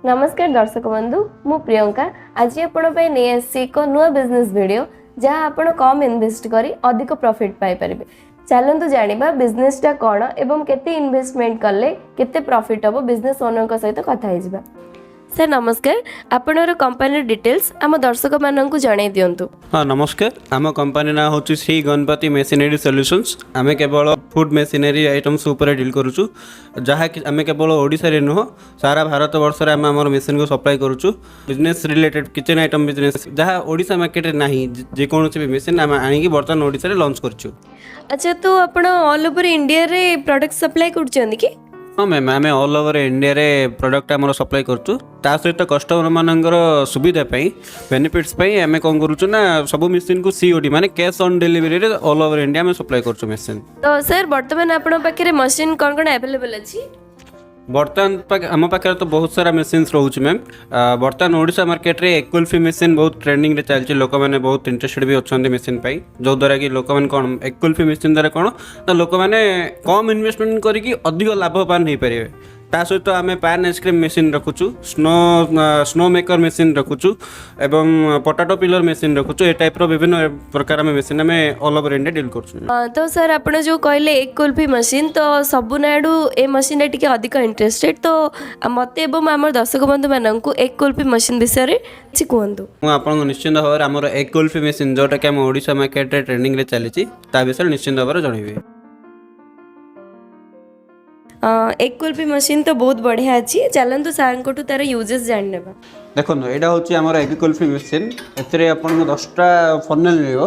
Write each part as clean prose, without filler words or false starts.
नमस्कार दर्शक बंधु मु प्रियंका आज आपण नहीं आसी एक नुआ बिजनेस वीडियो जहाँ आपण कम इन्वेस्ट करी अधिक प्रॉफिट पाई परिबे। चलंतु जानिबा बिजनेसटा कौन एवं केते इन्वेस्टमेंट कले केते प्रॉफिट हबो बिजनेस ओनर सहित कथा हिजबा। सर नमस्कार आपनर कंपनी डिटेल्स आम दर्शक माननकु जणाई दियंतु। हाँ नमस्कार आम कंपनी ना हूँ श्री गणपति मेसिनरी सॉल्यूशंस। आम केवल फूड मेसिनरी आइटम्स उपर डील करूँ जहाँ कि आम केवल ओडिशा रे नुह सारा भारत वर्ष आम आम मेसिन को सप्लाई करूँ। Business related kitchen item business जहाँ ओडिशा मार्केट रे नाही जेकोसी भी मेसिन आम आनिकी बर्तमान ओडिशा रे लॉन्च करूँ। अच्छा तो आपण ऑल ओवर इंडिया रे प्रोडक्ट सप्लाई करछन कि? हाँ मैम आम ऑल ओवर इंडिया रे प्रोडक्ट आम सप्लाई करूँ। ता सहित कस्टमर मानकर सुविधा बेनिफिट्स आम कौन करूँ ना सब मेसिन को सीओडी माने कैश ऑन डिलीवरी रे ऑल ओवर इंडिया में सप्लाई करूँ मेसिन। तो सर वर्तमान आपण पाखे मशीन कौन कौन अवेलेबल अच्छी? बर्तमान आम पाखे तो बहुत सारा मेसिन्स रोचे मैम। बर्तमान ओडिशा मार्केट रे एक्वल्फी मेसिन बहुत ट्रेंडिंग रे चलती लोक मैंने बहुत इंटरेस्टेड भी अच्छा मेसिन जो द्वारा कि लोक मैंने कौन एक्वल्फी मेसिन द्वारा कौन ना लोक मैंने कम इन्वेस्टमेंट करके अधिक लाभवान हो पारे। ता सहित आम पैन आइसक्रीम मेसिन रखुचु स्नो मेकर मेसिन रखुचु एवं पोटाटो पिलर मेसिन रखुचु ए टाइप रो विभिन्न प्रकार आम मेसिन आम ऑल ओवर इंडिया डील करछु। तो सर आपण जो कहले एक कुल्फी मशीन तो सबु नाडू ए मशीन टिके अधिक इंटरेस्टेड तो मते एवं आम दर्शक बंधु माननकु एक कुल्फी मशीन विषय रे छि कहंतु। मु आपन निश्चित भाव आमर एक कुल्फी मेसिन जोटा कि आम ओडिशा मार्केट रे ट्रेंडिंग रे चली ता विषय निश्चित भाव जनइबे। एक कुल्फी मशीन तो बहुत बढ़िया अच्छी चलतु सार को तार यूजेस जान नेबा। देखो यहाँ हूँ आम एग कुल्फी मेसिन ए आपको 10टा फनेल मिलो।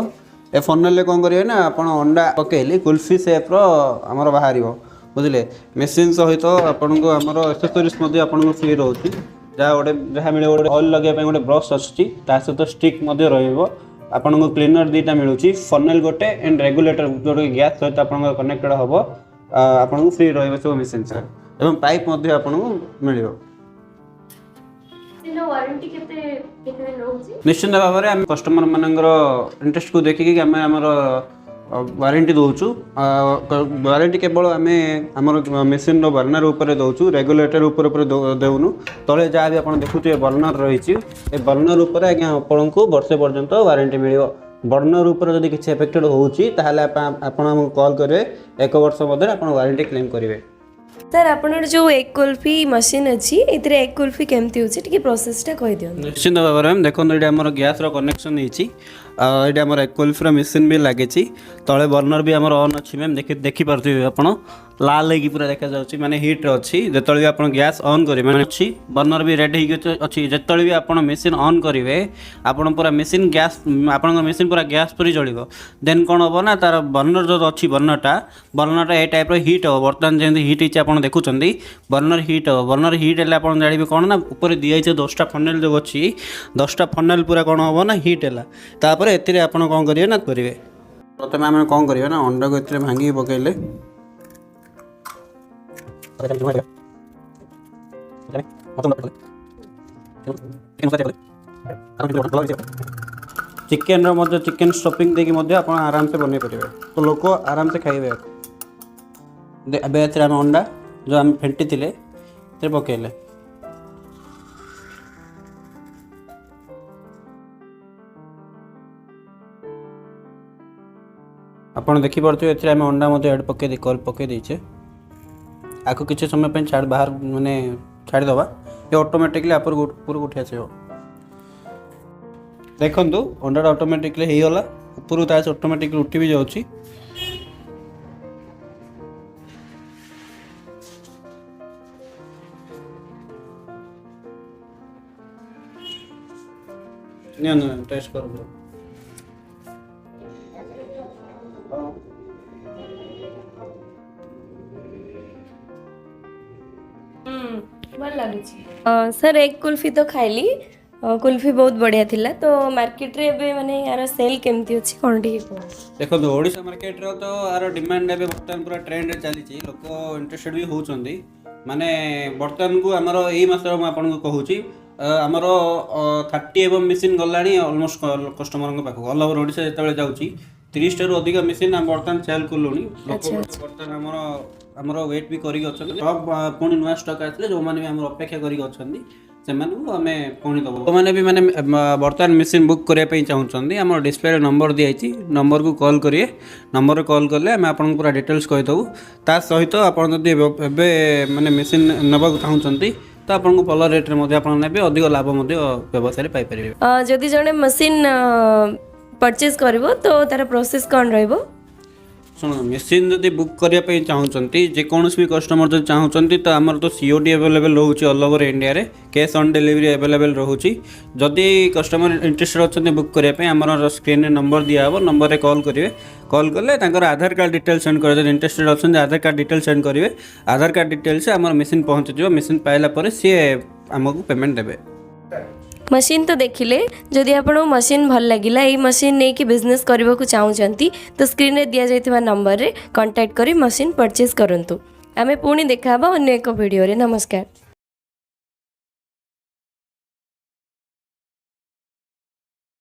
ए फनेल कौन करेंगे ना आप अंडा पकईले कुल्फी सेप रमर बाहर बुझे मेसिन सहित आपन को आमर एक्सेसरीज आपको फ्री रोचे जहाँ गोटे जहाँ मिले गोटे ऑयल लगे गोटे ब्रश आसूँ सहित स्टिक आपन को क्लीनर दुईटा मिलूँ फनेल गोटे एंड रेगुलेटर जो गैस सहित आप कनेक्टेड हम आपन को फ्री रही सब मेसिन एवं पाइप मिल। निश्चित भाव में आम कस्टमर मानकर इंटरेस्ट को देखिए आम आमर वारंटी दौचु। वारंटी केवल आम आमर मेसिन बर्नर उपर दौचु रेगुलेटर उपर देउनु तले जहाँ भी आप देखुए बर्नर रही बर्नर उपर आज्ञा आपन को वर्षे पर्यंत वारंटी मिल। बर्नर उपर जदि किसी एफेक्टेड होउची ताहले आपण हमको कॉल करेंगे 1 वर्ष मध्य आप वारंटी क्लेम करेंगे। सर आपनर जो एक कुल्फी मशीन अच्छी एथिरे एक कुल्फी केमती होची टिके प्रोसेसटा कहि दियो। निश्चित भाव में देखो ये आमर गैस रो कनेक्शन होती ये आमर एक कुल्फी मेसिन भी लगे तले बर्नर भी आमर ऑन अच्छी मैम देखिपे आप लाल होगी पूरा देखा जाऊँगी माने हीट अच्छी जो भी आप गैस ऑन करेंगे मैंने अच्छी बर्नर भी रेड अच्छी जो भी आप मेसिन ऑन करेंगे आप पूरा मेसिन गैस आप मेसिन पूरा गैस पर जल्द देन कौन हम ना तार बर्नर जो अच्छी बर्नरटा ये टाइप हीट हम बर्तमान जमी हीट होती देखुं बर्नर हीट हम बर्नर हीट है आप जानवे कौन ना ऊपर दिखाई 10टा फनेल जो अच्छी 10टा फनेल पूरा कौन हम ना हीट है एतिर आप कौन करेंगे ना करेंगे प्रथम आम कौन करेंगे ना अंडा को ए भांगी पकईले चिकेन चिकेन स्टफिंग देखिए आप आराम से बन पारे तो लोक आराम से खाइबे। आम अंडा जो आम फेंटी थे पकईले आपड़ देखिपे ए अंडा एड पकई देचे आपको किसी समय पे छाड़ बाहर माने छाड़ीदबा ये ऑटोमेटिकली आप ऊपर उठी आस देखु अंडा ऑटोमेटिकली होगला ऊपर तास ऑटोमेटिकली उठी भी जाऊँगी। टेस्ट कर सर एक कुल्फी तो खाइली कुल्फी बहुत बढ़िया थिला तो मार्केट रे बे माने यार सेल केमती अछि कोन ठी देखो ओडिशा मार्केट रो तो यार डिमांड एबे बर्तमान पूरा ट्रेंड रे चली छी लोक इंटरेस्टेड भी होउचंदी माने बर्तमान को हमर एई मास रो म आपन को कहूची हमर 30 एवं मशीन गलाणी ऑलमोस्ट कस्टमर को पाखो ऑल ओवर ओडिशा जेतबे जाउची 30 टारू अधिक मशीन हम बर्तमान सेल करलुनी लोक बर्तमान हमर वेट भी करी अछन सब पुणी नुआ स्टॉक आसले जो माने भी हमर अपेक्षा करी अछन ସେମାନଙ୍କୁ ଆମେ ପୁଣି ଦେବୁ। ଯେଉଁମାନେ ବି ମାନେ ବର୍ତ୍ତମାନ ମେସିନ୍ ବୁକ୍ କରିବା ପାଇଁ ଚାହୁଁଛନ୍ତି ଆମର ଡିସପ୍ଲେରେ ନମ୍ବର ଦିଆଯାଇଛି, ନମ୍ବରକୁ କଲ୍ କରିବେ। ନମ୍ବରରେ କଲ୍ କଲେ ଆମେ ଆପଣଙ୍କୁ ପୁରା ଡିଟେଲ୍ସ କହିଦେବୁ। ତା ସହିତ ଆପଣ ଯଦି ଏବେ ମାନେ ମେସିନ୍ ନେବାକୁ ଚାହୁଁଛନ୍ତି ତ ଆପଣଙ୍କୁ ଭଲ ରେଟ୍ରେ ମଧ୍ୟ ଆପଣ ନେବେ, ଅଧିକ ଲାଭ ମଧ୍ୟ ବ୍ୟବସାୟରେ ପାଇପାରିବେ। ଯଦି ଜଣେ ମେସିନ୍ ପରଚେଜ୍ କରିବ ତ ତାର ପ୍ରୋସେସ୍ କ'ଣ ରହିବ? ଶୁଣନ୍ତୁ, ମେସିନ୍ ଯଦି ବୁକ୍ କରିବା ପାଇଁ ଚାହୁଁଛନ୍ତି, ଯେକୌଣସି ବି କଷ୍ଟମର ଯଦି ଚାହୁଁଛନ୍ତି ତ ଆମର ତ COD ଆଭେଲେବେଲ୍ ରହୁଛି ଅଲ୍ ଓଭର୍ ଇଣ୍ଡିଆରେ, କ୍ୟାସ୍ ଅନ୍ ଡେଲିଭରି ଆଭେଲେବେଲ୍ ରହୁଛି। ଯଦି କଷ୍ଟମର ଇଣ୍ଟରେଷ୍ଟେଡ୍ ଅଛନ୍ତି ବୁକ୍ କରିବା ପାଇଁ ଆମର ସ୍କ୍ରିନ୍ରେ ନମ୍ବର ଦିଆହେବ, ନମ୍ବରରେ କଲ୍ କରିବେ। କଲ୍ କଲେ ତାଙ୍କର ଆଧାର କାର୍ଡ଼ ଡିଟେଲ୍ସ ସେଣ୍ଡ କରିବେ। ଯଦି ଇଣ୍ଟରେଷ୍ଟେଡ୍ ଅଛନ୍ତି ଆଧାର କାର୍ଡ଼ ଡିଟେଲ୍ସ ସେଣ୍ଡ କରିବେ। ଆଧାର କାର୍ଡ଼ ଡିଟେଲ୍ସ ଆମର ମେସିନ୍ ପହଞ୍ଚିଯିବ। ମେସିନ୍ ପାଇଲା ପରେ ସିଏ ଆମକୁ ପେମେଣ୍ଟ ଦେବେ। मशीन तो देखिले, जदि आपको मशीन भल लगिला ये मशीन नहीं कि बिजनेस करने को चाहूँगी तो स्क्रीन रे दिया जाइथिबा नंबर रे कांटेक्ट करी मशीन परचेज करंतु। आमे पुणी देखा अन्य एक वीडियो रे। नमस्कार।